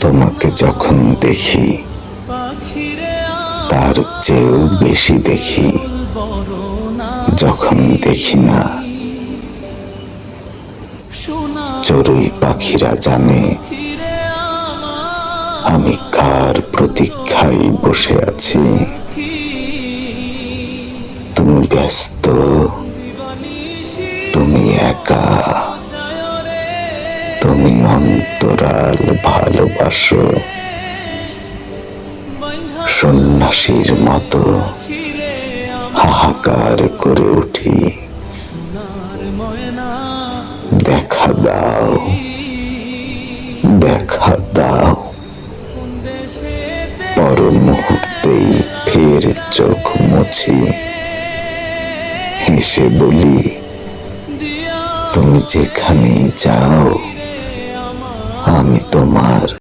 তোমাকে যখন দেখি তার চেয়েও বেশি দেখি যখন দেখি না। চড়ুই পাখিরা জানে আমি কার প্রতীক্ষায় বসে আছি। তুমি ব্যস্ত, তুমি একা, তুমি অন্তরাল ভালোবাসো। সন্ন্যাসীর মতো হাহাকার করে উঠি, দেখা দাও, দেখা দাও। পর মুহূর্তেই ফের চোখ মুছি, হেসে বলি তুমি যেখানেই যাও আমি তোমার।